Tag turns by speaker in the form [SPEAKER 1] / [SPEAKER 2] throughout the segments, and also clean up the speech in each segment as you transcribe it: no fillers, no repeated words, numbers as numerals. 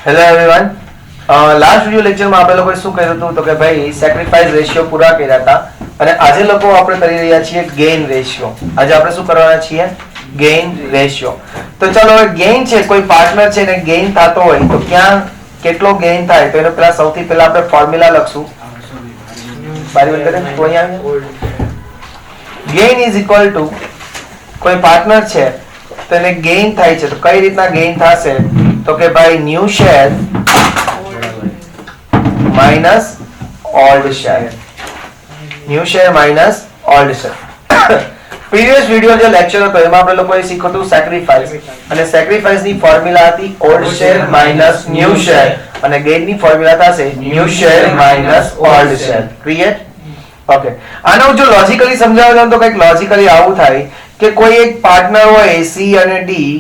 [SPEAKER 1] Hello everyone. Last video લેક્ચરમાં આપણે લોકોએ શું કર્યું હતું તો કે ભાઈ સેક્રિફાઈસ રેશિયો પૂરા કર્યા હતા અને આજે લોકો આપણે કરી રહ્યા છીએ ગેઇન રેશિયો. આજે આપણે શું કરવાના છીએ? Gain ratio. તો ચાલો હવે ગેઇન છે, કોઈ પાર્ટનર છે ને ગેઇન થતો હોય તો ક્યાં કેટલો ગેઇન થાય તો એનો પહેલા સૌથી પહેલા આપણે ફોર્મ્યુલા લખશું. બારી બંધ કરે તો અહીંયા ગેઇન ઇઝ ઇક્વલ ટુ કોઈ પાર્ટનર છે તો એને ગેઇન થાય છે તો કઈ રીતના ગેઇન થશે તો કે ભાઈ new share minus old share. New share minus old share. Previous video જે લેક્ચર હતો એમાં આપણે લોકોએ શીખ્યું હતું સેક્રિફાઈસ અને સેક્રિફાઈસ ની ફોર્મ્યુલા હતી old share minus new share અને ગેઇન ની ફોર્મ્યુલા થશે new share minus old share. Clear? Okay. આનો જો લોજિકલી સમજાવવા જાવ તો કંઈક લોજિકલી આવું થાય કે કોઈ એક પાર્ટનર હોય સી અને ડી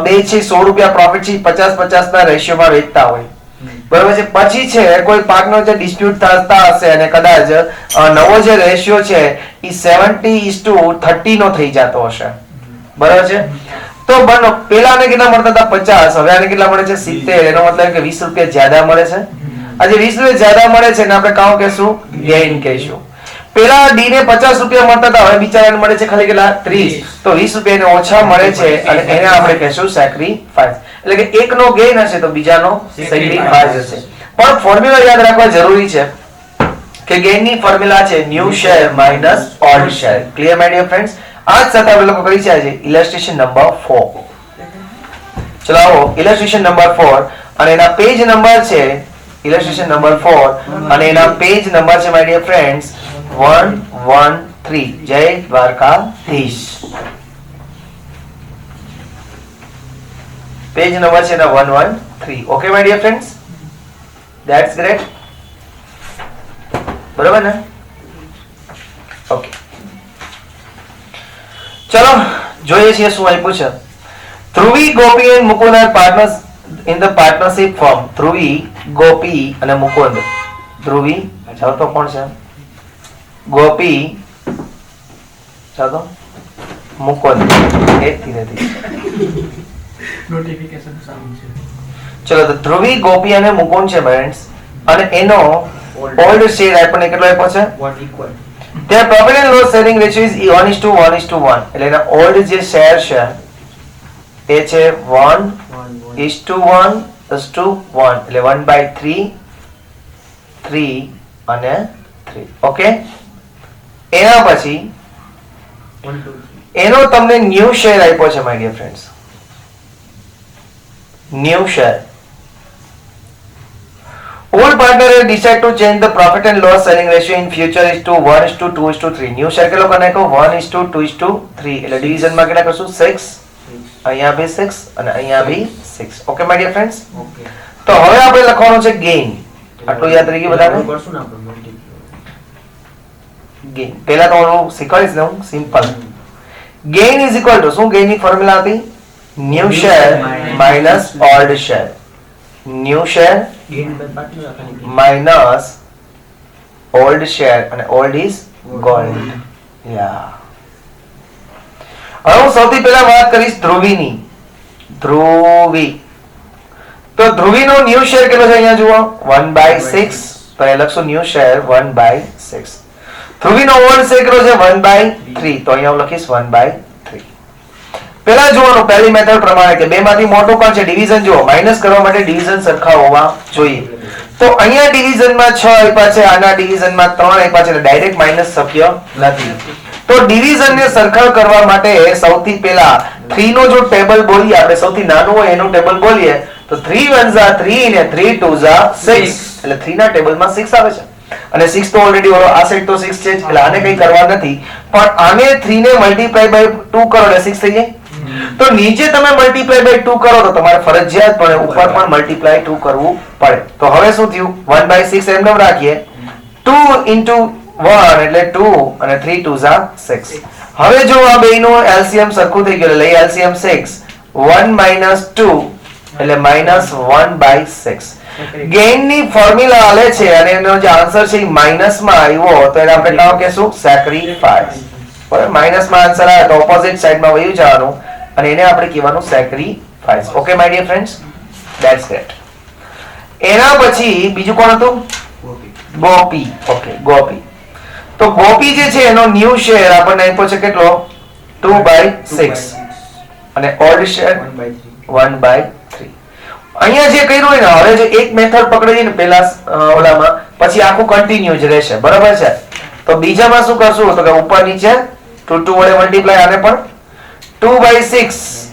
[SPEAKER 1] બે છે 100 રૂપિયા પ્રોફિટ છે 50-50 ના રેશિયોમાં વેચતા હોય, બરોબર છે. પછી છે કોઈ પાર્ટનર જે ડિસ્પ્યુટ થતા હશે અને કદાચ નવો જે રેશિયો છે એ 70:30 નો થઈ જતો હશે, બરોબર છે. તો બનો પેલાને કેટલા મળતા હતા 50, હવે આને કેટલા મળે છે 70. એનો મતલબ કે 20 રૂપિયા જ્યાદા મળે છે. આજે 20 રૂપિયા જ્યાદા મળે છે ને આપણે કાઉ કહેશું ગેઇન કહેશું. પેલા ડી ને 50 રૂપિયા મળતા હતા, હવે બિચારાને મળે છે ખાલી કેટલા 30, તો 20 રૂપિયા એને ઓછા મળે છે અને એને આપણે કહેશું સેક્રિફાઈસ. એટલે કે એકનો ગેઇન હશે તો બીજાનો સેક્રિફાઈસ હશે. પણ ફોર્મ્યુલા યાદ રાખવા જરૂરી છે કે ગેઇન ની ફોર્મ્યુલા છે new share minus old share. Clear my dear friends? આ જ સાથે આપણે લોકો કરી છે આજે ઇલસ્ટ્રેશન નંબર 4. ચલો આવો ઇલસ્ટ્રેશન નંબર 4 અને એના પેજ નંબર છે ઇલસ્ટ્રેશન નંબર 4 અને એના પેજ નંબર છે માય ડિયર ફ્રેન્ડ્સ 113. જય દ્વારકાધીશ. પેજ નંબર છે એના 113. Okay my dear friends, that's great. બરાબર ને? ઓકે, ચલો જોઈએ છીએ શું આપ્યું છે. ધ્રુવી, ગોપી and Mukund are partners in the partnership firm. Dhruvi, ગોપી અને મુકુંદ. ધ્રુવી ચાલો તો કોણ છે? ગોપી ચાલો મુકુંદ. એક થી નથી
[SPEAKER 2] નોટિફિકેશન સાઉન્ડ છે.
[SPEAKER 1] ચલો તો ધ્રુવી, ગોપી અને મુકુંદ છે ફ્રેન્ડ્સ અને એનો ઓલ્ડ શેર આપણને કેટલો આપ્યો છે
[SPEAKER 2] 1 equal.
[SPEAKER 1] their profit and loss sharing ratio is 1:1:1. એટલે એના ઓલ્ડ જે શેર છે એ છે 1:1:1 એટલે 1/3 3 અને 3. ઓકે, એના પછી
[SPEAKER 2] 1 2
[SPEAKER 1] એનો તમને ન્યુ શેર આપ્યો છે my dear friends. New share. All partners have decided to change the profit and loss sharing ratio in future is to 1:2:3. New share કેટલો કરી નાખ્યો 1:2:3 એટલે ડિવિઝન માં કેટલા કરશું 6. અહીંયા બી 6 અને અહીંયા B 6. Okay my dear friends?
[SPEAKER 2] Okay.
[SPEAKER 1] તો હવે આપણે લખવાનું છે ગેઇન. આટલું યાદ રહી ગયું બધાને?
[SPEAKER 2] કરશું ને આપણે મલ્ટીપ્લાય.
[SPEAKER 1] ગેઇન પહેલા તો હું શીખવાડીશ ને, હું simple. Gain is equal to શું? ગેઇન ની ફોર્મ્યુલા હતી new share minus old share. New share
[SPEAKER 2] gain by partner રાખવાની.
[SPEAKER 1] માઇનસ ઓલ્ડ શેર અને ઓલ્ડ ઇઝ ગોલ્ડ. યા. હવે હું સૌથી પહેલા વાત કરીશ ધ્રુવીની. ધ્રુવી. તો ધ્રુવીનો ન્યુ શેર કેટલો છે અહીંયા જુઓ 1/6. તો એ લખશું ન્યુ શેર 1/6. ધ્રુવીનો ઓલ્ડ શેર કેટલો છે 1/3. તો અહીંયા હું લખીશ 1/3. પહેલા જોવાનું પહેલી મેથડ પ્રમાણે કે બે માંથી મોટો કોણ છે ડિવિઝન જુઓ. માઈનસ કરવા માટે ડિવિઝન સરખા હોવા જોઈએ. તો અહીંયા ડિવિઝનમાં 6 આપ્યા છે, આના ડિવિઝનમાં 3 આપ્યા છે એટલે ડાયરેક્ટ માઈનસ શક્ય નથી. તો ડિવિઝનને સરખા કરવા માટે સૌથી પહેલા 3 નો જો ટેબલ બોલીએ આપણે, સૌથી નાનું હોય એનું ટેબલ બોલીએ તો 3 1s are 3 ને 3 2s are 6 એટલે 3 ના ટેબલમાં 6 આવે છે અને 6 તો ઓલરેડી ઓલો આ સાઈડ તો 6 છે એટલે આને કંઈ કરવા નથી, પણ આને 3 ને મલ્ટીપ્લાય બાય 2 કરો એટલે 6 થઈ જાય. તો નીચે તમે મલ્ટીપ્લાય બાય 2 કરો તો તમારે ફરજિયાત પણ ઉપર પણ મલ્ટીપ્લાય 2 કરવું પડે. તો હવે શું થયું 1/6 એમ નામ રાખીએ 2 into 1 એટલે 2 અને 3 2s are 6. હવે જો આ બેયનું એલસીએમ સરખું થઈ ગયું એટલે લઈ એલસીએમ 6 1 - 2 એટલે -1/6. ગેઇન ની ફોર્મ્યુલા આલે છે અને એનો જે આન્સર છે એ માઈનસ માં આવ્યો તો એને આપણે કામ કહેશું સેક્રિફાઈસ. બરાબર, માઈનસ માં આન્સર આવે તો ઓપોઝિટ સાઈડમાં વયું જવાનું અને એને આપણે કહેવાનું sacrifice. Okay my dear friends, that's great. એના પછી બીજું કોણ હતું? ગોપી. ઓકે, ગોપી. તો ગોપી જે છે એનો ન્યૂ શેર આપણને આપ્યો છે કેટલો? 2/6 અને ઓલ્ડ શેર 1/3. અહીંયા જે કર્યું હોય ને, હવે જે એક મેથડ પકડી ને પેલા ઓલામાં, પછી આખું કન્ટિન્યુ જ રહેશે, બરાબર છે? તો બીજામાં શું કરશું? તો કે ઉપર નીચે 2 વડે મલ્ટીપ્લાય, આને પણ 2/6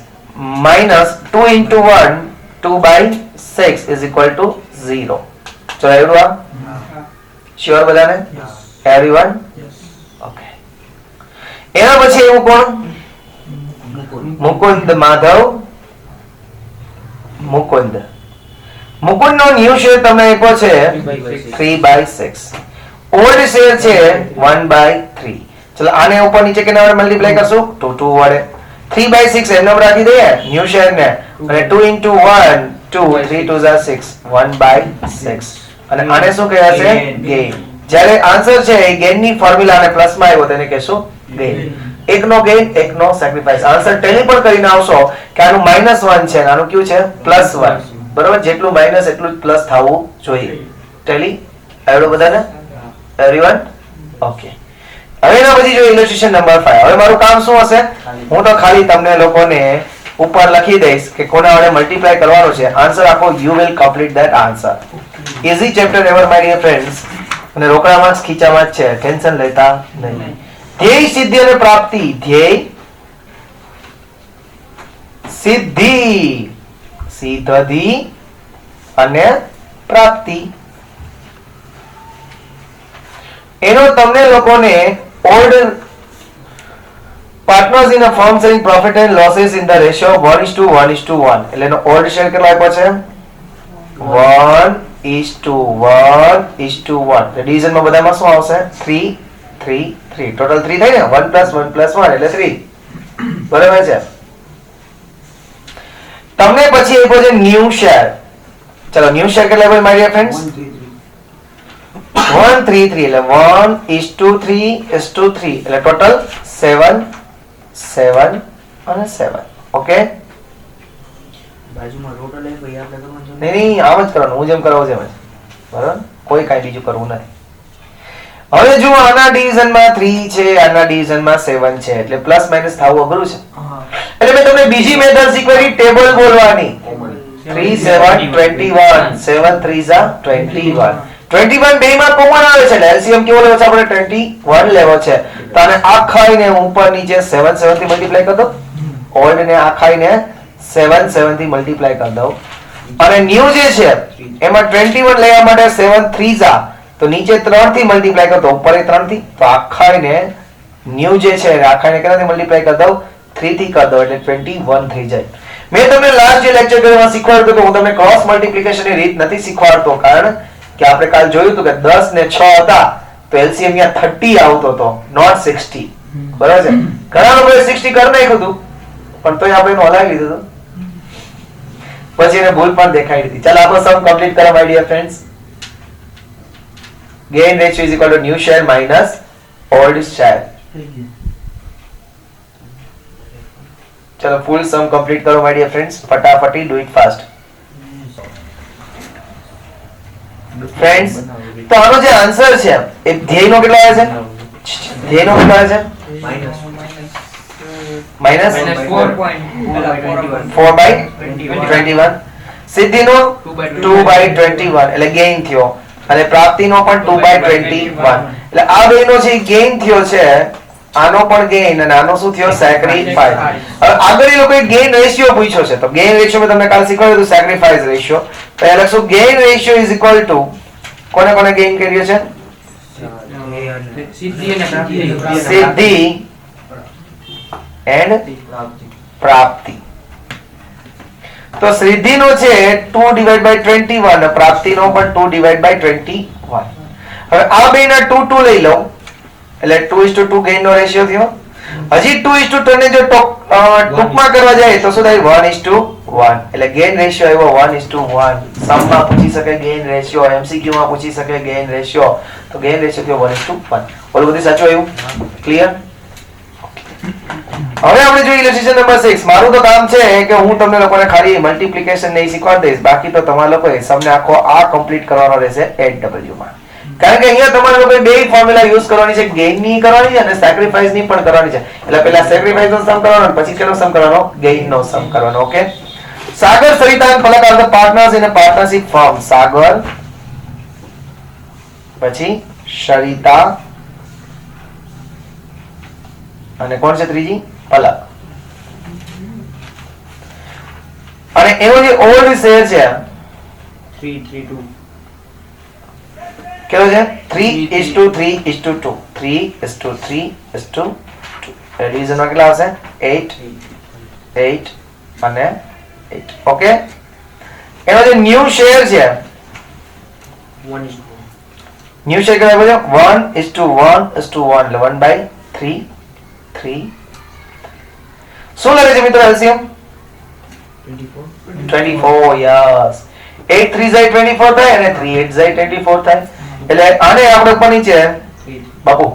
[SPEAKER 1] minus 2 into 1 2/6 is equal to 0. ચલો એવડું આ શ્યોર બધાને? એવરીવન? ઓકે. એના પછી એવું કોણ? મુકુંદ માધવ. મુકુંદ નો ન્યૂ શેર તમને આપ્યો છે 3/6. ઓલ્ડ શેર છે 1/3. ચલો આને ઉપર નીચે કેના વડે મલ્ટીપ્લાય કરશું? 2 વડે. 3/6 એમને રાખી દઈએ ન્યૂ શેર ને, અને 2 into 1 2 3 2 6 1/6. અને આને શું કહેવાશે? ગેઇન. જ્યારે આન્સર છે એ ગેઇન ની ફોર્મ્યુલા અને પ્લસ માં આવ્યો તેને કહેશું ગેઇન. એકનો ગેઇન, એકનો સેક્રિફાઈસ. આન્સર ટેલી પણ કરીને આવશો કે આનું -1 છે અને આનું કયું છે? +1. બરોબર? જેટલું માઈનસ એટલું જ પ્લસ થવું જોઈએ. ટેલી આવડો બધાને? એવરીવન? ઓકે. હવે એના પછી જો ઇલસ્ટ્રેશન નંબર 5. હવે મારું કામ શું હશે? હું તો ખાલી તમને લોકોને ઉપર લખી દઈશ કે કોના વડે મલ્ટીપ્લાય કરવાનો છે. આન્સર આપો. You will complete that answer. Easy chapter ever my dear friends. અને રોકડા માર્ક્સ ખીચામાં જ છે, ટેન્શન લેતા નહીં. ધ્યેય, સિદ્ધિ અને પ્રાપ્તિ. ધ્યેય, સિદ્ધિ, સિદ્ધિ અને પ્રાપ્તિ. એનો તમને લોકોને old partners in a firm selling profit and losses in the ratio 1:1:1. એટલે એનો ઓલ્ડ શેર કેટલો આપ્યો છે? 1:1:1. ડિવિઝનમાં બધામાં શું આવશે? 3 3 3. ટોટલ 3 થાય ને? 1 + 1 + 1 એટલે 3. બરાબર છે? તમને પછી આપ્યો છે ન્યૂ શેર. ચલો ન્યૂ શેર કેટલા આપ્યો માય ડિયર ફ્રેન્ડ્સ? 133. એટલે 1:3:3 એટલે ટોટલ 7 7 અને 7. ઓકે?
[SPEAKER 2] બાજુમાં ટોટલ એ ભાઈ આપણે કરવાનું છે.
[SPEAKER 1] નહીં, આમ જ કરવાનું. હું જેમ કરાવું છું એમ જ. બરાબર? કોઈ કાંઈ બીજું કરવું નથી. હવે જો આના ડિવિઝનમાં 3 છે, આના ડિવિઝનમાં 7 છે, એટલે પ્લસ માઈનસ થવું અઘરું છે. એટલે મેં તમને બીજી મેથડ શીખવાડી, ટેબલ બોલવાની. 3 7 21 7 3 21. 21 બેમાં કોમન આવે છે, એટલે એલસીએમ કેવો લેવો છે આપણે? 21 લેવો છે. તો આને આખાઈને ઉપર નીચે 7 7 થી મલ્ટીપ્લાય કરી દો. ઓલ્ડ ને આખાઈને 7 7 થી મલ્ટીપ્લાય કરી દો. અને ન્યૂ જે છે એમાં 21 લેવા માટે 7 3 તો નીચે 3 થી મલ્ટીપ્લાય કરી દો, ઉપર 3 થી. તો આખાઈને ન્યૂ જે છે આખાઈને કેટલાથી મલ્ટીપ્લાય કરી દો? 3 થી કરી દો, એટલે 21 થઈ જાય. મેં તમને લાસ્ટ જે લેક્ચર કર્યો શીખવાડતો તો હું તમને ક્રોસ મલ્ટીપ્લિકેશનની રીત નથી શીખવાડતો, કારણ કે આપણે કાલ જોયું હતું કે 10 ને 6 હતા તો એલસીએમ અહીંયા 30 આવતો હતો, નોટ 60. બરાબર છે? ઘણા લોકોએ 60 કરી નાખ્યું હતું, પણ તોય આપણે એનું હલાવી લીધું હતું. પછી એને ભૂલ પણ દેખાઈ દીધી. ચાલો આપણો સમ કમ્પ્લીટ કરો my dear friends. gain ratio is equal to new share minus old share. ચલો ફૂલ સમ કમ્પ્લીટ કરો માય ડિયર ફ્રેન્ડ્સ. ફટાફટી ડુ ઇટ ફાસ્ટ. ફ્રેન્ડ્સ, તો આનો જે આન્સર છે એ ધ્યેયનો કેટલો આવે છે? ધ્યેયનો કેટલો આવે છે? માઈનસ 4/21. સિદ્ધિનો 2/21 એટલે ગેઇન થયો, અને પ્રાપ્તિનો પણ 2/21. એટલે આ બેનો જે ગેઇન થયો છે, આનો પણ ગેઇન અને આનો શું થયો? સેક્રિફાઈસ. હવે આગળ એ લોકોએ ગેઇન રેશિયો પૂછ્યો છે, તો ગેઇન રેશિયો મેં તમને કાલ શીખવાડ્યું હતું, સેક્રિફાઈસ રેશિયો. તો એ લખશું gain ratio is equal two કોને કોને ગેઇન કર્યો છે? સિદ્ધિ એન્ડ પ્રાપ્તિ. તો સિદ્ધિનો છે 2/21 અને પ્રાપ્તિનો પણ 2/21. હવે આ બેના 2 2 લઈ લો, એટલે 2:2 ગેઇન નો રેશિયો થયો. હજી 2:3 ને જો ટૂંકમાં કરવા જાય તો શું થાય? 1:1. એટલે ગેઇન રેશિયો આવ્યો 1:1. સમમાં પૂછી શકે ગેઇન રેશિયો, એમસીક્યુ માં પૂછી શકે ગેઇન રેશિયો. તો ગેઇન રેશિયો થયો 1:1. ઓલું બધું સાચું આવ્યું? ક્લિયર? હવે આપણે જોઈએ ઇલસ્ટ્રેશન નંબર 6. મારું તો કામ છે કે હું તમને લોકોને ખાલી મલ્ટીપ્લિકેશન નહીં શીખવાડી દઈશ, બાકી તો તમારા લોકોએ સમને આખો આ કમ્પ્લીટ કરવાનો રહેશે 8W માં. કારણ કે અહીંયા તમારે લોકોએ બે ફોર્મ્યુલા યુઝ કરવાની છે, ગેઇન ની કરવાની છે અને સેક્રિફાઈસ ની પણ કરવાની છે. એટલે પહેલા સેક્રિફાઈસ નો સમ કરવાનો અને પછી કેનો સમ કરવાનો? ગેઇન નો સમ કરવાનો. Okay. Sagar, Sarita and Palak are the partners in a partnership firm. સાગર, પછી સરિતા અને કોણ છે ત્રીજી? પલક. અને એનો જે ઓલ્ડ શેર છે
[SPEAKER 2] 3:3:2.
[SPEAKER 1] કેવો છે? 3:3:2. 3:3:2. ડિવિઝન માં કેટલા આવશે? 8 8 અને 8. ઓકે. એનો જે ન્યુ શેર છે
[SPEAKER 2] 1:4.
[SPEAKER 1] ન્યુ શેર કેટલા છે? 1:1:1 એટલે 1/3 3. શું લાગે છે મિત્રો એલસીએમ?
[SPEAKER 2] 24.
[SPEAKER 1] 24. યસ. 8 3 જાય 24 થાય અને 3 8 જાય 24 થાય. એટલે આને આપણે ઉપર નીચે
[SPEAKER 2] 3.
[SPEAKER 1] બાપુ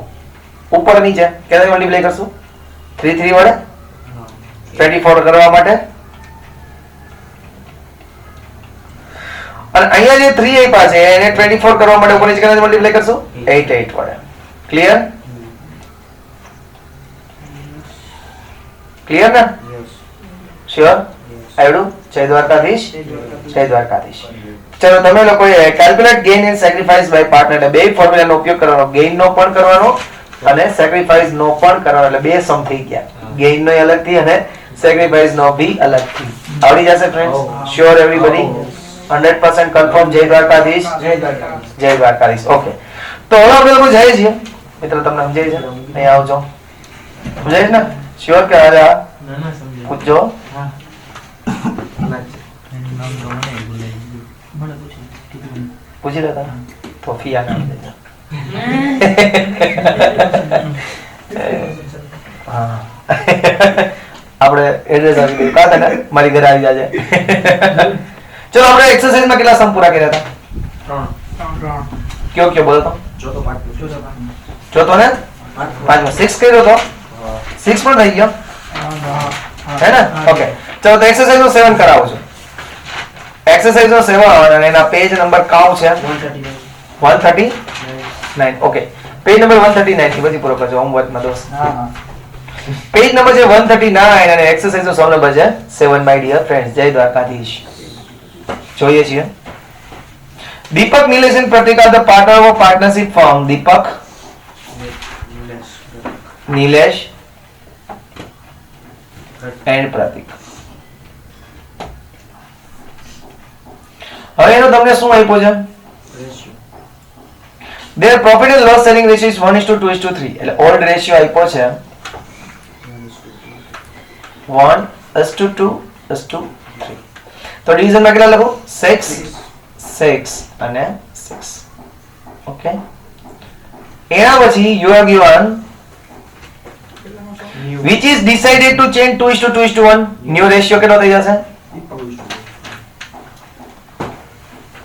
[SPEAKER 1] ઉપર નીચે કેવી મલ્ટીપ્લાય કરશું? 3 3 વડે 24 કરવા માટે. અને અહીંયા જે 3 આપ્યા છે એને 24 કરવા માટે ઉપર નીચે કેવી મલ્ટીપ્લાય કરશું? 8 8 વડે. ક્લિયર? ક્લિયર ને?
[SPEAKER 2] Yes.
[SPEAKER 1] શ્યોર? આવડું? જય દ્વારકાધીશ. જય દ્વારકાધીશ. ચલો તમે લોકોએ calculate gain and sacrifice by partner એટલે બે ફોર્મ્યુલાનો ઉપયોગ કરવાનો, ગેઇન નો પણ કરવાનો અને સેક્રિફાઈસ નો પણ કરવાનો. એટલે બે સમ થઈ ગયા, ગેઇન નો અલગથી અને સેક્રિફાઈસ નો બી અલગથી. આવડી જશે ફ્રેન્ડ્સ? Sure everybody? 100% કન્ફર્મ? જય દ્વારકાધીશ. જય દ્વારકાધીશ. ઓકે. તો હવે આપણે લોકો જઈએ છીએ. મિત્રો તમને સમજાય છે? અહીં આવજો. સમજાય છે ને? શ્યોર કે અરે
[SPEAKER 2] ના ના સમજાય.
[SPEAKER 1] પૂછજો.
[SPEAKER 2] હા.
[SPEAKER 1] પૂછી લેતા તો ફિયા નામ દેજો. હા. આપણે એડ્રેસ આપી દઈએ. કાં તને મારી ઘરે આવી જાજે. ચલો આપણે એક્સરસાઇઝમાં કેટલા સમ પૂરા કર્યા હતા?
[SPEAKER 2] 3.
[SPEAKER 1] કયો કયો બોલો તો?
[SPEAKER 2] ચોથો પાઠ.
[SPEAKER 1] ચોથો ને? પાંચમો 6 કર્યો તો? 6 પણ થઈ ગયો હે ને? ઓકે. ચલો તો એક્સરસાઇઝ નો 7 કરાવું છું. એક્સરસાઇઝ નો 7 અને એના પેજ નંબર કાઉ છે
[SPEAKER 2] 139.
[SPEAKER 1] 139. ઓકે. પેજ નંબર 139 થી પછી પૂરો કરજો હોમવર્કમાં દોસ્ત. પેજ નંબર છે 139 અને એક્સરસાઇઝ નો સમ નંબર છે 7 માય ડિયર ફ્રેન્ડ્સ. જય દ્વારકાધીશ. જોઈએ છીએ. દીપક, Nilesh and Pratik are the partner of a partnership firm. Deepak, Nilesh and પ્રતિક. હવે એનો તમને શું આપ્યો છે?
[SPEAKER 2] Ratio.
[SPEAKER 1] their profit and loss selling ratio is 1:2:3 એટલે ઓલ્ડ રેશિયો આપ્યો છે 1:2:3. તો ડિવિઝન માં કેટલા લખો? 6 અને 6. ઓકે. એના પછી you are given which is decided to change 2:2:1. New ratio કેટલો થઈ જશે?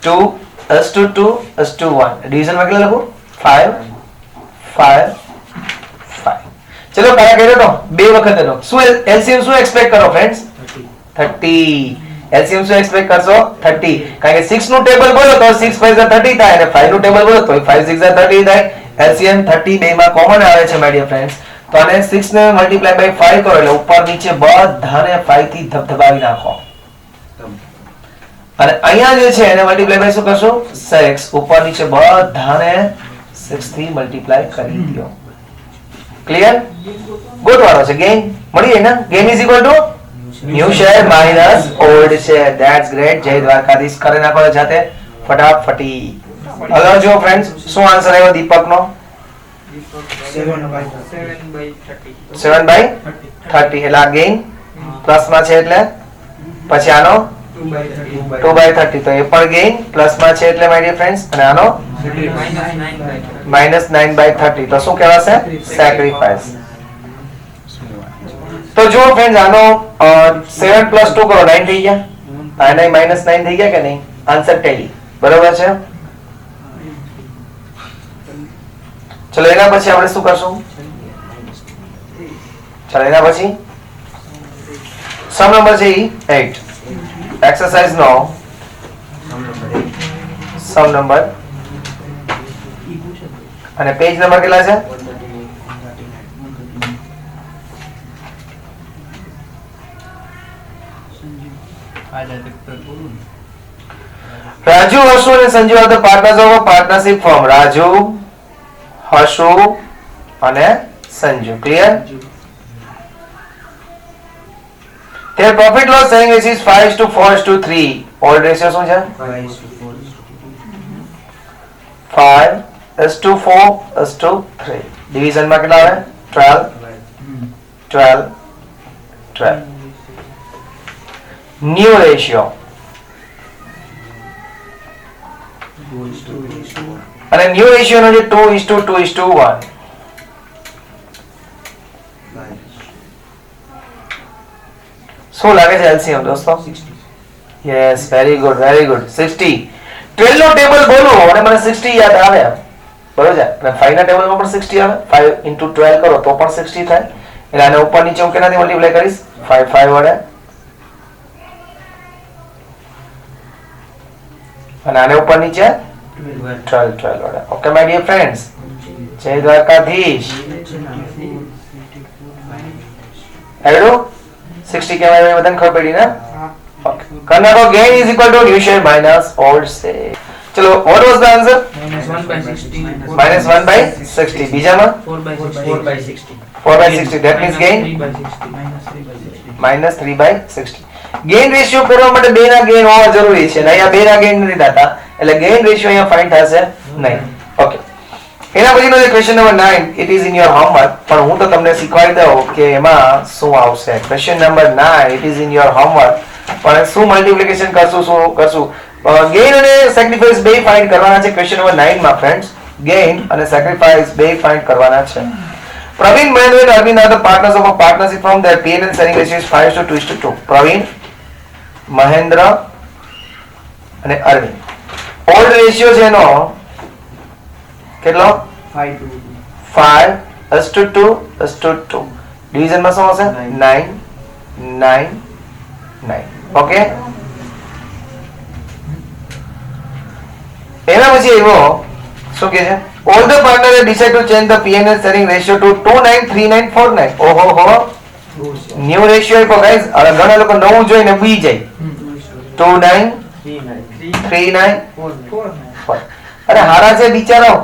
[SPEAKER 1] 2:2:1. ડિવિઝન માં કેટલા લખો? 5 5 5. ચલો કયા કર્યો તો? બે વખત એનો. શું એલસીએમ શું એક્સપેક્ટ કરો ફ્રેન્ડ્સ? 30. એલસીએમ શું એક્સપેક્ટ કરશો? 30. કારણ કે 6 નું ટેબલ બોલો તો 6 5 30 થાય અને 5 નું ટેબલ બોલો તો 5 6 30 થાય. એલસીએમ 30 બે માં કોમન આવે છે માય ડિયર ફ્રેન્ડ્સ. તો આને 6 ને મલ્ટીપ્લાય બાય 5 કરો એટલે ઉપર નીચે બધાને 5 થી ધબધબાવી નાખો. અને અહીંયા જે છે એને મલ્ટીપ્લાય બાય શું કરશો? 6. ઉપર નીચે બધાને 6 થી મલ્ટીપ્લાય કરી દો. ક્લિયર? ગોતવાનો છે ગેઇન. મળી ને? Gain is equal two new share minus old share. That's great. જય દ્વારકાધીશ. કરી નાખો જાતે ફટાફટી. હવે જો ફ્રેન્ડ્સ શું આન્સર આવ્યો દીપકનો? 7/30 એટલે આ ગેઇન પ્લસ માં છે એટલે પછી આનો 2/30 તો એ પણ ગેઇન પ્લસ માં છે એટલે માય ડિયર ફ્રેન્ડ્સ અને આનો -9/30 તો શું કહેવાશે? સેક્રિફાઈસ. તો જો ફ્રેન્ડ્સ આનો 7 + 2 કરો 9 થઈ ગયા અને -9 થઈ ગયા કે નહીં? Answer Tally. બરોબર છે? ચલો એના પછી આપણે શું કરશું? ચલો એના પછી સમ નંબર છે ઈ 8. એક્સરસાઇઝ નો
[SPEAKER 2] Sum number 8.
[SPEAKER 1] સમ નંબર અને પેજ નંબર કેટલા છે?
[SPEAKER 2] 139.
[SPEAKER 1] રાજુ, હર્ષુ અને Sanju are the partners of a partnership firm. Raju, Harshu અને Sanju. Clear? Their profit loss sharing ratio is 5:4:3. Old ratio શું છે? 5:4:3. ડિવિઝન માં કેટલા આવે? 12. New ratio અને ન્યુ રેશિયો નો જે 2:2:1. શું લાગે છે એલસીએમ દોસ્તો? Yes, very good 60. 12 નો ટેબલ બોલું અને મને 60 યાદ આવે, બરોબર છે? અને 5 ના ટેબલમાં પણ 60 આવે. 5 * 12 કરો તો પણ 60 થાય. એટલે આને ઉપર નીચે હું કેનાથી મલ્ટીપ્લાય કરીશ? 5 વડે. અને આને ઉપર નીચે 12 વડે. ઓકે માય ડિયર ફ્રેન્ડ્સ, જય દ્વારકાધીશ. આવ્યું? 60 કહેવાય બધાને ખબર પડી ને? ઓકે. કરનારો gain is equal to new share minus old share. ચલો, what was the answer?
[SPEAKER 2] -1/60.
[SPEAKER 1] -1/60. બીજામાં
[SPEAKER 2] 4/60.
[SPEAKER 1] 4/60. that means gain -3/60. Gain ratio કરવા માટે બે ના ગેઇન હોવા જરૂરી છે, અને અહીંયા બે ના ગેઇન નથી થતા, એટલે ગેઇન રેશિયો અહીંયા ફાઇન્ડ થશે નહીં. ઓકે, એના પછીનો જે question number 9, it is in your homework, પણ હું તો તમને શીખવાડી દઉં કે એમાં શું આવશે. Question number 9, it is in your homework, પણ શું મલ્ટીપ્લિકેશન કરશું, શું કરશું? ગેઇન અને સેક્રિફાઈસ બે ફાઇન્ડ કરવાના છે ક્વેશ્ચન નંબર 9 માં ફ્રેન્ડ્સ. ગેઇન અને સેક્રિફાઈસ બે ફાઇન્ડ કરવાના છે. Pravin, Mahendra and Arvind are the partners of a partnership firm. Their P&L sharing ratio is 5:2:2. Pravin, Mahendra અને અરવિંદ. ઓલ્ડ રેશિયો છે એનો કેટલો? 5:2:2. ડિવિઝન માં શું હશે? 9, 9, 9. ઓકે, એના પછી આવ્યો શું કે છે? All the partners decide to change the P&L sharing ratio to 293949. ઓહો હો, ન્યુ રેશિયો આપ્યો ગાઈઝ. હવે ઘણા લોકો નવું જોઈને બી જાય. 293949. અરે હારા છે બિચારાઓ,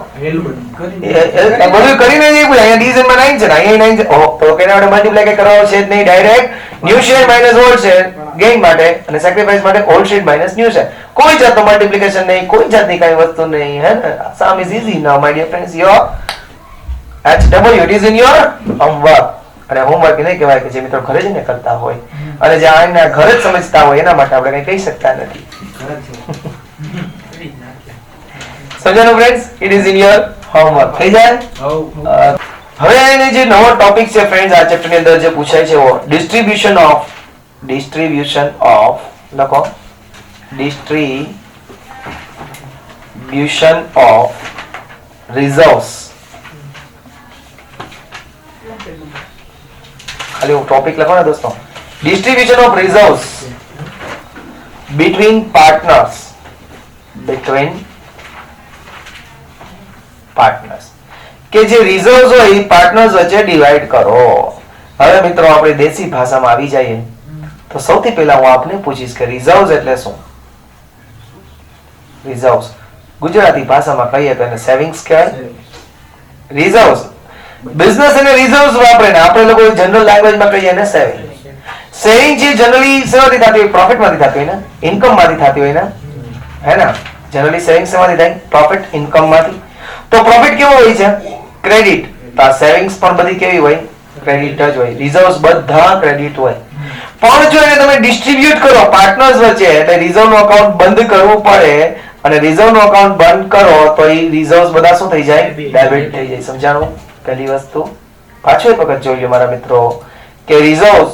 [SPEAKER 1] બધું કરીને જ આપ્યું. અહીંયા ડિવિઝન માં 9 છે ને અહીંયા 9 છે. ઓહો, તો કેના વડે મલ્ટીપ્લાય કે કરવાનો છે જ નહીં, direct new share minus old share gain માટે અને સેક્રિફાઈસ માટે old share minus new share. કોઈ જાતનું મલ્ટીપ્લિકેશન નહીં, કોઈ જાતની કઈ વસ્તુ નહીં, હે ને? Sum is easy now my dear friends. Your HW, it is in your homework. અને હોમવર્ક નહીં કહેવાય કે જે મિત્રો ઘરે જઈને કરતા હોય અને જે આના ઘરે જ સમજતા હોય, એના માટે આપણે કઈ કહી શકતા નથી. સમજાણું friends? It is in your homework. થઈ જાય? હવે એને જે નવો ટોપિક છે ફ્રેન્ડ્સ, આ ચેપ્ટર ની અંદર જે પૂછાય છે એવો ડિસ્ટ્રીબ્યુશન ઓફ લખો, ડિસ્ટ્રીબ્યુશન ઓફ રિઝર્વ્સ. ખાલી હું ટોપિક લખો ને દોસ્તો. Distribution of reserves between partners. કે જે રિઝર્વ્સ હોય એ પાર્ટનર્સ વચ્ચે ડિવાઈડ કરો. હવે મિત્રો આપણે દેશી ભાષામાં આવી જઈએ તો સૌથી પહેલા હું આપને પૂછીશ કે રિઝર્વ્સ એટલે શું? રિઝર્વ્સ ગુજરાતી ભાષામાં કહીએ તો એને સેવિંગ્સ કહેવાય. રિઝર્વ્સ બિઝનેસ અને રિઝર્વ્સ વાપરે ને આપણે લોકો જનરલ લેંગ્વેજમાં કહીએ ને સેવિંગ. સેવિંગ જે જનરલી શેમાંથી થતી હોય? પ્રોફિટમાંથી થતી હોય ને, ઇન્કમમાંથી થતી હોય ને, હે ને? જનરલી સેવિંગ શેમાંથી થાય? પ્રોફિટ, ઇન્કમમાંથી. તો પ્રોફિટ કેવો હોય છે? ક્રેડિટ. તો આ સેવિંગ્સ પણ બધી કેવી હોય? ક્રેડિટ જ હોય. રિઝર્વ્સ બધા ક્રેડિટ હોય. પણ જો એને તમે ડિસ્ટ્રીબ્યુટ કરો પાર્ટનર્સ વચ્ચે, એટલે રિઝર્વ નું અકાઉન્ટ બંધ કરવું પડે, અને રિઝર્વ નું અકાઉન્ટ બંધ કરો તો એ રિઝર્વ્સ બધા શું થઈ જાય? ડેબિટ થઈ જાય. સમજાણું? પહેલી વસ્તુ પાછો એક વખત જોઈ લો મારા મિત્રો કે રિઝર્વ્સ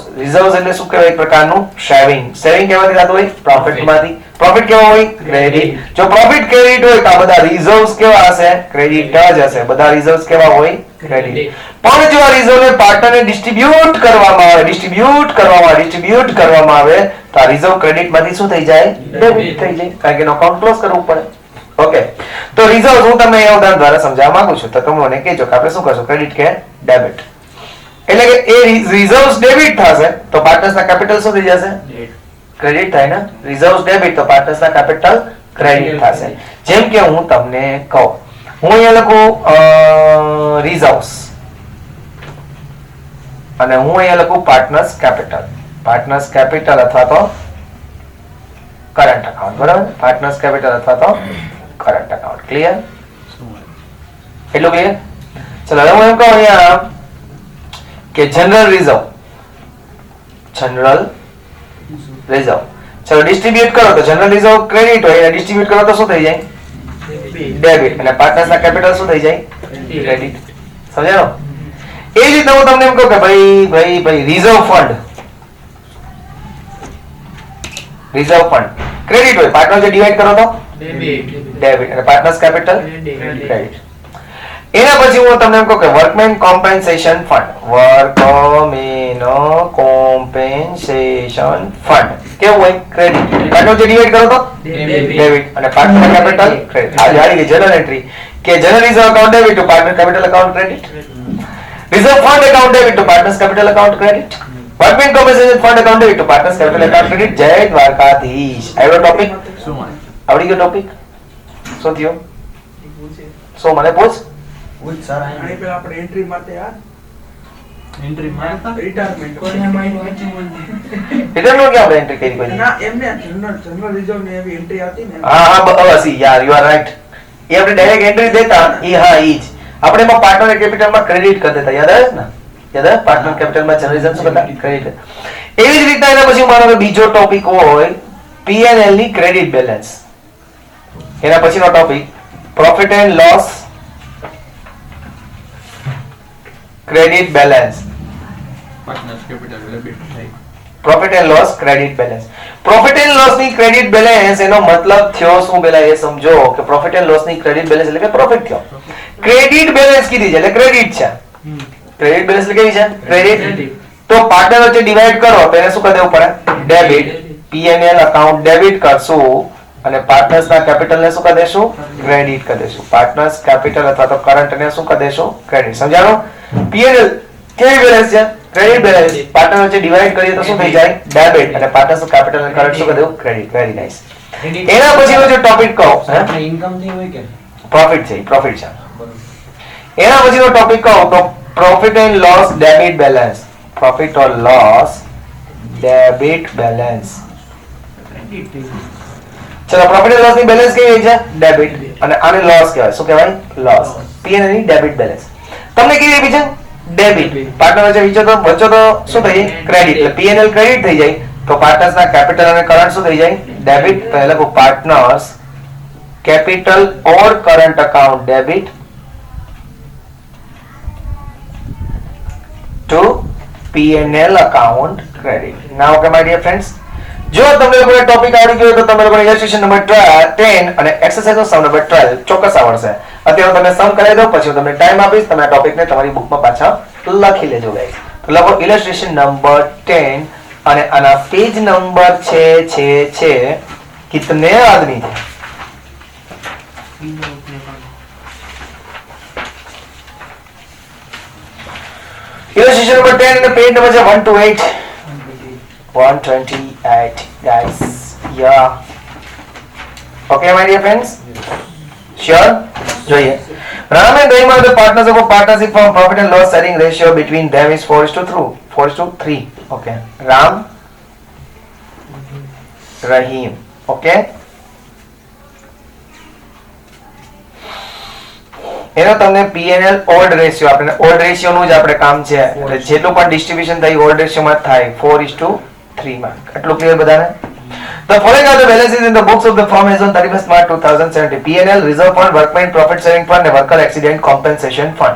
[SPEAKER 1] એટલે શું કહેવાય? એક પ્રકારનું સેવિંગ કેવાથી થતું હોય? પ્રોફિટ માંથી. પ્રોફિટ કેવો હોય? ક્રેડિટ. જો પ્રોફિટ ક્રેડિટ હોય તો આ બધા રિઝર્વ્સ કેવા હશે? ક્રેડિટ જ હશે. બધા રિઝર્વ્સ કેવા હોય? ક્રેડિટ. પણ જો આ રિઝર્વને પાર્ટનરને ડિસ્ટ્રીબ્યુટ કરવામાં આવે તો આ રિઝર્વ ક્રેડિટ માંથી શું થઈ જાય? ડેબિટ થઈ જાય, કારણ કે એનો અકાઉન્ટ ક્લોઝ કરવું પડે. ઓકે, તો રિઝર્વ્સ હું તમને અહીંયા ઉદાહરણ દ્વારા સમજાવવા માંગુ છું, તો તમે મને કહેજો કે આપણે શું કરશું, ક્રેડિટ કે ડેબિટ. એટલે કે એ રિઝર્વ્સ ડેબિટ થશે તો પાર્ટનર્સના કેપિટલ શું થઈ જશે? ક્રેડિટ થાય ને. રિઝર્વ્સ ડેબિટ તો પાર્ટનર્સના કેપિટલ ક્રેડિટ થશે. જેમ કે હું તમને કહું, હું અહીંયા લખું રિઝર્વ્સ અને હું અહીંયા લખું પાર્ટનર્સ કેપિટલ અથવા તો કરંટ અકાઉન્ટ. બરાબર? પાર્ટનર્સ કેપિટલ અથવા તો કરંટ અકાઉન્ટ. ક્લિયર? એટલું ક્લિયર? ચલો હવે હું એમ કહું અહીંયા કે જનરલ રિઝર્વ. ચલો ડિસ્ટ્રીબ્યુટ કરો તો જનરલ રિઝર્વ ક્રેડિટ હોય અને ડિસ્ટ્રીબ્યુટ કરો તો શું થઈ જાય? ડેબિટ. અને પાર્ટનર્સના કેપિટલ શું થઈ જાય? ક્રેડિટ. સમજાયો? એ જ રીતે હું તમને એમ કહું કે ભાઈ રિઝર્વ ફંડ ક્રેડિટ હોય, પાર્ટનર જે ડિવાઈડ કરો તો ડેબિટ અને પાર્ટનર્સ કેપિટલ ક્રેડિટ. એના પછી હું તમને એમ કહું કે વર્કમેન કોમ્પેન્સેશન ફંડ કેવું હોય? ક્રેડિટ. પાર્ટનર જે ડિવાઈડ કરો તો ડેબિટ અને પાર્ટનર કેપિટલ ક્રેડિટ. આ જાણી ગઈ જનરલ એન્ટ્રી કે general reserve account debit to partner capital account credit. Reserve fund account debit to partners capital account credit. Workmen compensation fund account debit to partners capital account credit. જય દ્વારકાધીશ. આવ્યો topic? આવડી ગયો topic? શું થયું? શું મને પૂછ?
[SPEAKER 3] આની પહેલા આપણે એન્ટ્રી માટે રિટાયરમેન્ટ
[SPEAKER 1] રિટર્ન નો કે આપણે એન્ટ્રી કરી કોઈ?
[SPEAKER 3] ના એમને જનરલ રિઝર્વ ને એવી એન્ટ્રી હતી ને.
[SPEAKER 1] હા બસ યાર, યુ આર રાઈટ. એ આપણે ડાયરેક્ટ એન્ટ્રી દેતા ઈ આપણે એમાં પાર્ટનર કેપિટલ માં ક્રેડિટ કરી દેતા. યાદ આવે ને? યાદ આવે? પાર્ટનર કેપિટલ માં જનરલ રિઝર્વ શું કરતા? ક્રેડિટ. એવી જ રીતે એના પછી મારો બીજો ટોપિક હોય P&L ની ક્રેડિટ બેલેન્સ. એના પછીનો topic profit and loss credit balance. Profit and loss credit balance. Profit and loss ની ક્રેડિટ બેલેન્સ એનો મતલબ થયો શું? પેલા એ સમજો કે પ્રોફિટ એન્ડ લોસ ની ક્રેડિટ બેલેન્સ એટલે કે પ્રોફિટ થયો. ક્રેડિટ બેલેન્સ કીધી છે એટલે ક્રેડિટ છે. ક્રેડિટ બેલેન્સ એટલે કેવી છે? ક્રેડિટ. તો પાર્ટનર વચ્ચે ડિવાઈડ કરો તો એને શું કરી દેવું પડે? ડેબિટ. P&L અકાઉન્ટ ડેબિટ કરશું અને પાર્ટનર્સના કેપિટલ ને શું કરી દેશું? ક્રેડિટ કરી દેશું. પાર્ટનર્સ કેપિટલ અથવા તો કરંટ ને શું કરી દેશું? ક્રેડિટ. સમજાણો? P&L કેવી બેલેન્સ છે? Credit balance. પાર્ટનર વચ્ચે ડિવાઈડ કરીએ તો શું થઈ જાય? ડેબિટ. અને પાર્ટનર્સ કેપિટલ અને કરંટ શું કરી દેવું? ક્રેડિટ. Very nice. એના પછીનો જે ટોપિક કહો
[SPEAKER 2] ઇન્કમ થી હોય કે
[SPEAKER 1] પ્રોફિટ છે. એના પછીનો ટોપિક કહો તો profit and loss debit balance. Profit or loss debit balance. ચલો પ્રોફિટ એન્ડ લોસ ની બેલેન્સ કેવી છે? ડેબિટ. અને આને લોસ કહેવાય. શું કહેવાય? લોસ. P&L ની ડેબિટ બેલેન્સ. તમને કેવી આપી છે? ડેબિટ. પાર્ટનર વચ્ચે વચ્ચે તો શું થઈ જાય? ક્રેડિટ. એટલે P&L ક્રેડિટ થઈ જાય તો પાર્ટનર્સના કેપિટલ અને કરંટ શું થઈ જાય? ડેબિટ. તો એટલે partners capital or current account debit to P&L account credit. Now okay my dear friends, જો તમને લોકોને ટોપિક આવડી ગયો તો તમે લોકોને ઇલસ્ટ્રેશન નંબર 10 અને એક્સરસાઇઝ નો સમ નંબર 12 ચોક્કસ આવડશે. અત્યારે તમને સમ કરાવી દઉં, પછી હું તમને ટાઈમ આપીશ, તમે આ ટોપિકને તમારી બુકમાં પાછા લખી લેજો ગાઈસ. તો લખો ઇલસ્ટ્રેશન નંબર 10 અને આના પેજ નંબર છે કિતને આદમી છે? Illustration number 10 and the page number is 128. 128 guys. Yeah. Okay my dear friends? Sure? જોઈએ. Ram and Rahim are the partners of a partnership firm. Profit and loss sharing ratio between them is 4:3. Okay. Ram, Rahim. Okay. એનો તમને P&L old ratio આપણે old ratio નું જ આપણે કામ છે એટલે જેટલું પણ ડિસ્ટ્રીબ્યુશન થાય ઓલ્ડ રેશિયો માં થાય 4:3 માં. એટલું ક્લિયર બધાને? The following are the balances in the books of the firm as on 31st March 2017. P&L, reserve fund, workmen profit sharing fund and worker accident compensation fund.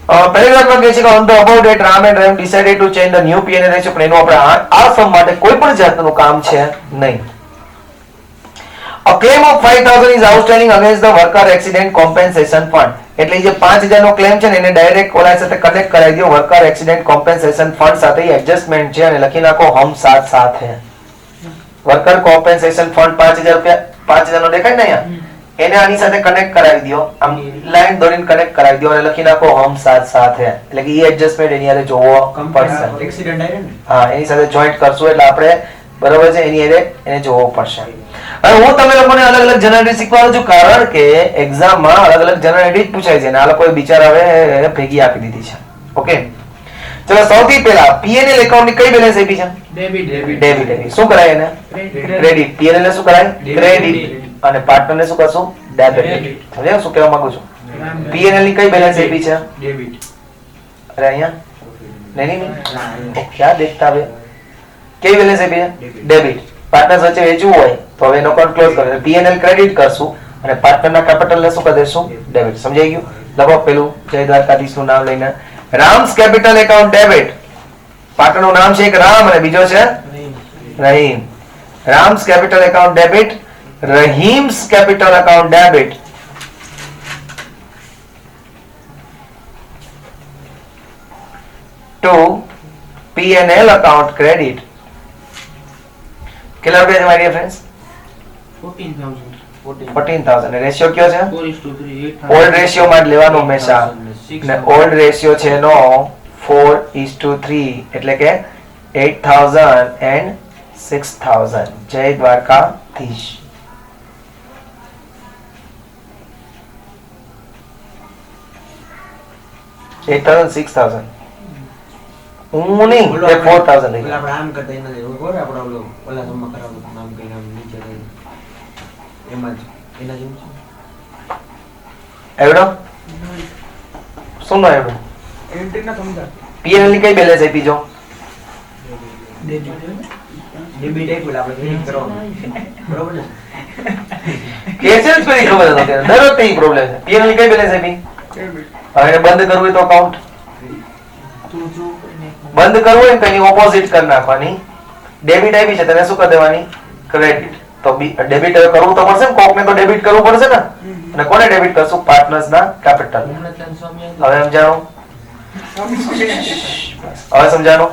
[SPEAKER 1] પેરેગ્રાફમાં કહે છે કે on the above date Ram and Rahim decided to change the new P&L ratio, પણ એનું આપણે આ સમ માટે કોઈ પણ જાતનું કામ છે નહીં. A claim of 5,000 is outstanding against the worker accident compensation fund. એટલે જે 5,000 નો ક્લેમ છે ને એને ડાયરેક્ટ ઓલા સાથે કનેક્ટ કરાવી દો વર્કર એક્સિડન્ટ કોમ્પેન્સેશન ફંડ સાથે. એડજસ્ટમેન્ટ છે અને લખી નાખો હમ સાથ સાથ હે. વર્કર કોમ્પેન્સેશન ફંડ 5,000 રૂપિયા 5,000 નો દેખાય ને અહીંયા, એને આની સાથે કનેક્ટ કરાવી દો, આમ લાઈન દોરીને કનેક્ટ કરાવી દો અને લખી નાખો હમ સાથ સાથ હે. એટલે કે એ એડજસ્ટમેન્ટ એની સાથે જોવો પડશે.
[SPEAKER 2] એક્સિડન્ટ આવ્યો ને
[SPEAKER 1] હા, એની સાથે જોઈન્ટ કરશું એટલે આપણે બરોબર છે એની હારે એને જોવો પડશે. હવે હું તમે લોકોને અલગ અલગ જનરલ શીખવાડું છું કારણ કે એક્ઝામમાં અલગ અલગ જનરલ જ પૂછાય છે અને આ લોકોએ બિચારા હવે ભેગી આપી દીધી છે. ઓકે, ચલો સૌથી પહેલા પીએનએલ એકાઉન્ટ ની કઈ બેલેન્સ આપી છે? ડેબિટ. શું કરાય એને? ક્રેડિટ. પીએનએલ ને શું કરાય? ક્રેડિટ. અને પાર્ટનર ને શું કરશું? ડેબિટ. સમજાયું શું કહેવા માંગુ છું? પીએનએલ ની કઈ બેલેન્સ આપી છે?
[SPEAKER 2] ડેબિટ.
[SPEAKER 1] અરે અહીંયા નહીં ક્યાં દેખતા હવે કઈ બેલેન્સ આપી છે? ડેબિટ. પાર્ટનર્સ વચ્ચે વેચવું હોય તો હવે એનો અકાઉન્ટ ક્લોઝ કરો. પીએનએલ ક્રેડિટ કરશું અને પાર્ટનરના કેપિટલ ને શું કરી દેશું? ડેબિટ. સમજાઈ ગયું? લખો પેલું જય દ્વારકાધીશ નું નામ લઈને Ram's capital account debit. Partner નું નામ છે એક રામ અને બીજો છે Rahim. Ram's capital account debit, Rahim's capital account debit. To PNL account credit. કેટલા રૂપિયા છે માય ડિયર ફ્રેન્ડ્સ? 14,000. રેશિયો કયો છે?
[SPEAKER 2] 4:3.
[SPEAKER 1] ઓલ્ડ રેશિયો માં જ લેવાનો હંમેશા. ને ઓલ્ડ રેશિયો છે એનો 4:3 એટલે કે 8,000 and 6,000. જય દ્વારકાધીશ. હું નહીં
[SPEAKER 2] બોલો,
[SPEAKER 1] એ
[SPEAKER 2] આપણે-
[SPEAKER 1] 4,000 લઈ
[SPEAKER 2] પેલા
[SPEAKER 1] ગયા.
[SPEAKER 2] આપણે આમ કરતા એના જેવું ખબર આપણે ઓલો ઓલા સમમાં કરાવતું હતું, આમ કરીને આમ નીચે લઈને. એમાં જ એના જેવું છે.
[SPEAKER 1] એવડો શું નો એવડો?
[SPEAKER 3] એન્ટ્રી ના સમજા.
[SPEAKER 1] પીએનએલ ની કઈ બેલેન્સ આપી જો?
[SPEAKER 2] ડેબિટ આપ્યું એટલે આપણે ક્રેડિટ કરવાનું. બરોબર ને?
[SPEAKER 1] કે છે જ કોઈ ખબર નથી દરરોજ કઈ પ્રોબ્લેમ છે. પીએનએલ ની કઈ બેલેન્સ આપી?
[SPEAKER 3] ડેબિટ.
[SPEAKER 1] હવે એને બંધ કરવું હોય તો અકાઉન્ટ બંધ કરવું હોય ને તો એની ઓપોઝિટ કરી નાખવાની. ડેબિટ આપી છે તેને શું કરી દેવાની? ક્રેડિટ. તો ડેબિટ હવે કરવું તો પડશે ને, કોકને તો ડેબિટ કરવું પડશે ને. અને કોને ડેબિટ કરશું? પાર્ટનર્સ ના કેપિટલ. હવે સમજાણું? હવે સમજાણું?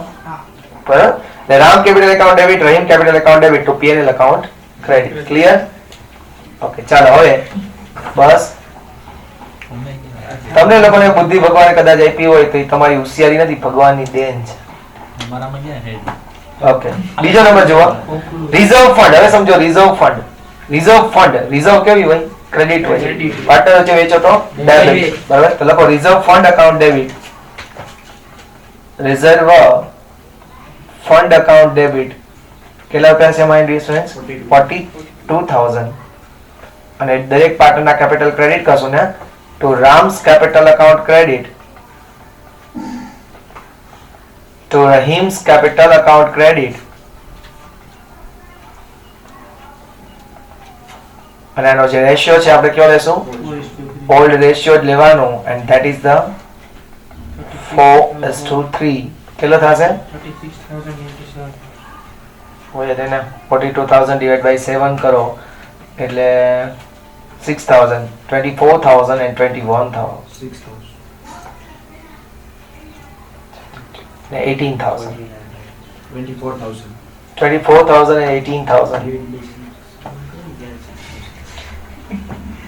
[SPEAKER 1] બરાબર. ને Ram capital account debit, Rahim capital account debit to P&L account credit. Clear? Okay, ચાલો હવે બસ તમને લોકોને બુદ્ધિ ભગવાને કદાચ આપી હોય તો એ તમારી હોશિયારી નથી, ભગવાનની દેન છે. ઓકે, બીજો નંબર જુઓ. Reserve fund. હવે સમજો reserve fund. Reserve fund, reserve કેવી હોય? ક્રેડિટ હોય. પાર્ટનર વચ્ચે વેચો તો ડેબિટ. બરાબર, તો લખો reserve fund account debit. Reserve fund account debit. કેટલા રૂપિયા છે માય ડિયર ફ્રેન્ડ્સ? 42,000. અને દરેક પાર્ટનરના કેપિટલ ક્રેડિટ કરશું ને to Ram's capital account credit, to Rahim's capital account credit. અને એનો જે રેશિયો છે આપણે કયો લેશું? ઓલ્ડ રેશિયો જ લેવાનો and that is the 4:3. કેટલો થશે? હોય તેને 42,000 divided by 7 કરો એટલે 6,000, 24,000 and 21,000.
[SPEAKER 2] 6,000.
[SPEAKER 1] ને 18,000.
[SPEAKER 2] 24,000.
[SPEAKER 1] 24,000 and 18,000.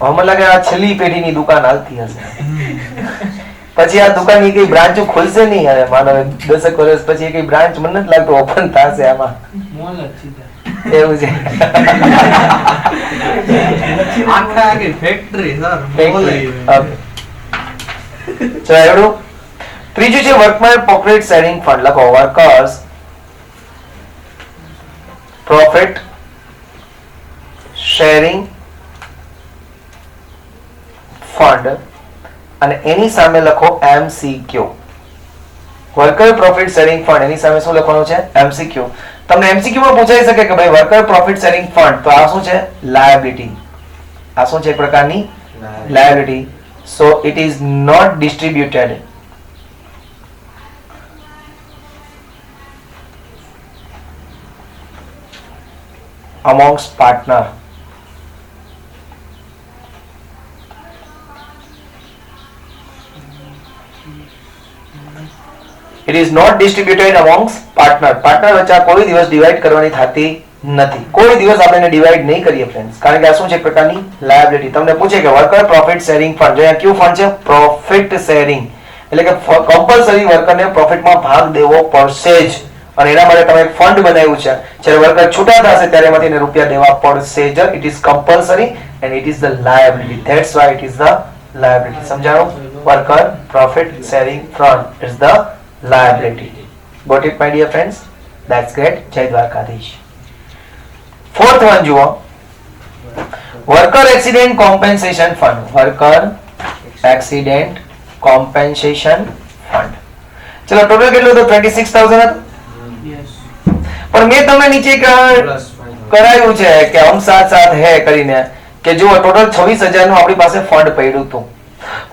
[SPEAKER 1] મને લાગે આ છેલ્લી પેઢીની દુકાન હાલતી હશે. પછી આ દુકાનની કઈ બ્રાન્ચ ખુલશે નહીં હવે માનો 10 વર્ષ પછી કઈ બ્રાન્ચ મને નથી લાગતું ઓપન થશે આમાં. એવું છે. ત્રીજું છે વર્કમેન પ્રોફિટ શેરિંગ ફંડ. લખો વર્કર્સ પ્રોફિટ શેરિંગ ફંડ અને એની સામે લખો MCQ. Worker profit sharing fund એની સામે શું લખવાનું છે? MCQ. તમને MCQ માં પૂછાઈ શકે કે ભાઈ વર્કર પ્રોફિટ શેરિંગ ફંડ તો આ શું છે? લાયબિલિટી. આ શું છે? એક પ્રકારની liability. So it is not distributed. amongst partner. It is not distributed amongst partner. Partner વચ્ચે આ કોઈ દિવસ ડિવાઈડ કરવાની થતી નથી. કોઈ દિવસ આપણે એને ડિવાઈડ નહીં કરીએ ફ્રેન્ડ્સ, કારણ કે આ શું છે, એક પ્રકારની લાયબિલિટી. તમને પૂછે કે વર્કર પ્રોફિટ શેરિંગ ફંડ, જો અહીંયા કયું ફંડ છે, પ્રોફિટ શેરિંગ, એટલે કે કમ્પલસરી વર્કરને પ્રોફિટમાં ભાગ દેવો પડશે જ, અને એના માટે તમે એક ફંડ બનાવ્યું છે. જ્યારે વર્કર છૂટા થશે ત્યારે એમાંથી એને રૂપિયા દેવા પડશે જ. It is compulsory and it is the liability. That's why it is the liability. સમજાણું? Worker profit sharing fund is the liability. Got it, my dear friends? That's great. Jai Dwarkadhish. Fourth one જુઓ, worker accident compensation fund. Worker accident compensation fund. ચલો total કેટલું હતું? 26,000 હતું. પણ મેં તમને નીચે કરાયું છે કે હમ સાથ સાથ હે કરીને, કે જુઓ ટોટલ 26,000 નું આપણી પાસે ફંડ પડ્યું હતું,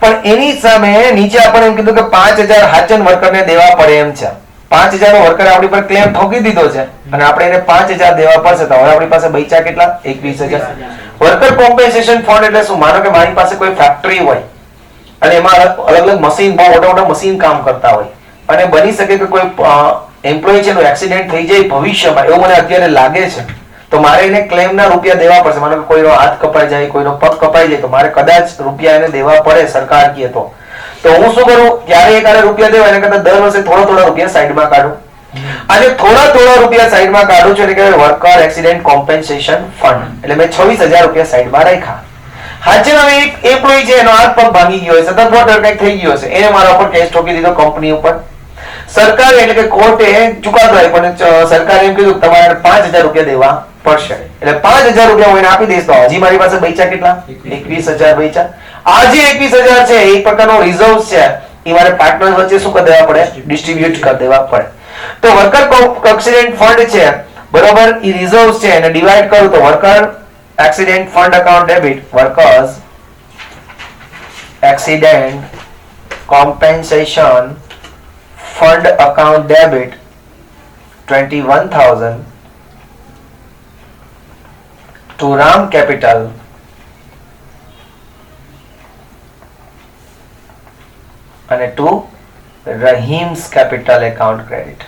[SPEAKER 1] પણ એની સામે નીચે આપણે એમ કીધું કે 5,000 હાચન વર્કરને દેવા પડે એમ છે. 5,000 નો વર્કર આપણી પર ક્લેમ ઠોકી દીધો છે અને આપણે એને 5,000 દેવા પડશે, તો હવે આપણી પાસે બચ્યા કેટલા? 21,000. વર્કર કોમ્પેન્સેશન ફંડ એટલે શું? માનો કે મારી પાસે કોઈ ફેક્ટરી હોય અને એમાં અલગ અલગ મશીન, બહુ મોટા મોટા મશીન કામ કરતા હોય, અને બની શકે કે કોઈ એમ્પ્લોય છે એનું એક્સિડન્ટ થઈ જાય ભવિષ્યમાં, એવું મને અત્યારે લાગે છે, તો મારે એને ક્લેમના રૂપિયા દેવા પડશે. માનો કે કોઈનો હાથ કપાઈ જાય, કોઈનો પગ કપાઈ જાય, તો મારે કદાચ રૂપિયા એને દેવા પડે સરકાર કહે તો હું શું કરું? જ્યારે એકારે રૂપિયા દેવા એના કરતા દર વર્ષે થોડા થોડા રૂપિયા સાઈડમાં કાઢું. અને થોડા થોડા રૂપિયા સાઈડમાં કાઢું છું એટલે કે વર્કર એક્સિડન્ટ કોમ્પેન્સેશન ફંડ. એટલે મેં 26,000 રૂપિયા સાઈડમાં રાખ્યા. હાજે હવે એક એમ્પ્લોય છે, એનો હાથ પગ ભાંગી ગયો છે, સતત વોટર કંઈક થઈ ગયો છે, એને મારા ઉપર કેસ ઠોકી દીધો કંપની ઉપર. સરકારે એટલે કે કોર્ટે ચુકાદો આપ્યો અને સરકારે એમ કીધું તમારે 5,000 રૂપિયા દેવા પડશે. એટલે 5,000 રૂપિયા હું એને આપી દઈશ, તો હજી મારી પાસે બચ્યા કેટલા? 21,000 બચ્યા. આ જે 21,000 છે એક પ્રકારનો રિઝર્વ છે, એ મારે પાર્ટનર વચ્ચે શું કરી દેવા પડે? ડિસ્ટ્રીબ્યુટ કરી દેવા પડે. તો વર્કર એક્સિડન્ટ ફંડ છે, બરોબર, એ રિઝર્વ છે, એને ડિવાઈડ કરું તો worker accident fund account debit, workers accident compensation fund account debit 21,000 to Ram Capital અને to Rahim's Capital account credit.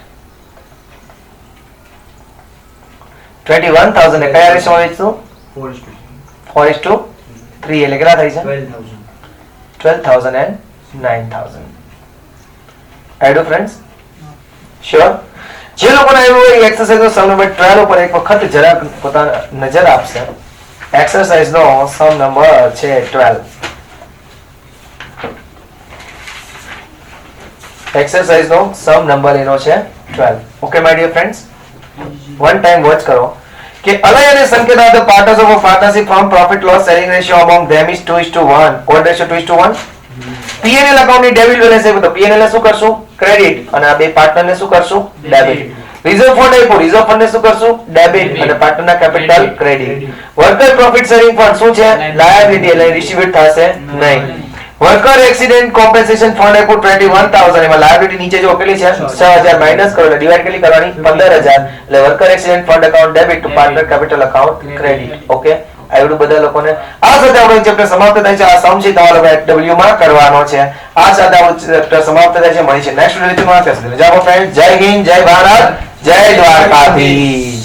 [SPEAKER 1] 21,000 એ કયા રેશિયોમાં વેચશું? 4:3 એટલે કેટલા થાય છે? 12,000 and 9,000. આઈડો ફ્રેન્ડ્સ? શ્યોર? જે લોકોને આવ્યું હોય એક્સરસાઇઝ નો સમ નંબર 12 ઉપર એક વખત જરાક પોતાના નજર આપશે. એક્સરસાઇઝ નો સમ નંબર છે 12. એક્સરસાઇઝ નો સમ નંબર એનો છે 12. Okay my dear friends, one time watch કરો કે અલય અને Sanket are the partners of a partnership from profit loss sharing ratio among them is 2:1. All ratio 2:1. PNL અકાઉન્ટની ડેબિટ બેલેન્સ આપ્યું તો પીએનએલ ને શું કરશું? ક્રેડિટ, અને આ બે પાર્ટનરને શું કરશું? ડેબિટ. રિઝર્વ ફંડ આપ્યું, રિઝર્વ ફંડ ને શું કરશું? ડેબિટ, અને પાર્ટનરના capital credit. Worker profit sharing fund શું છે? લાયબિલિટી, એટલે ડિસ્ટ્રીબ્યુટ થશે નહીં. વર્કર એક્સિડન્ટ કોમ્પેન્સેશન ફંડ આપ્યું 21,000, એમાં લાયબિલિટી નીચે જો કેટલી છે? 6,000 માઈનસ કરો એટલે ડિવાઈડ કેટલી કરવાની? 15,000. એટલે worker accident fund account debit to partner capital account credit. Okay, આવડું બધા લોકોને. આ સાથે આપણો ચેપ્ટર સમાપ્ત થાય છે. આ સમ છે તમારે ડબલ્યુ માં કરવાનો છે. આ સાથે આપણું ચેપ્ટર સમાપ્ત થાય છે. મળી છે નેક્સ્ટ વિડિયોમાં. ત્યાં સુધી રજા આપો ફ્રેન્ડ. જય હિન્દ, જય ભારત, જય દ્વારકાધીશ.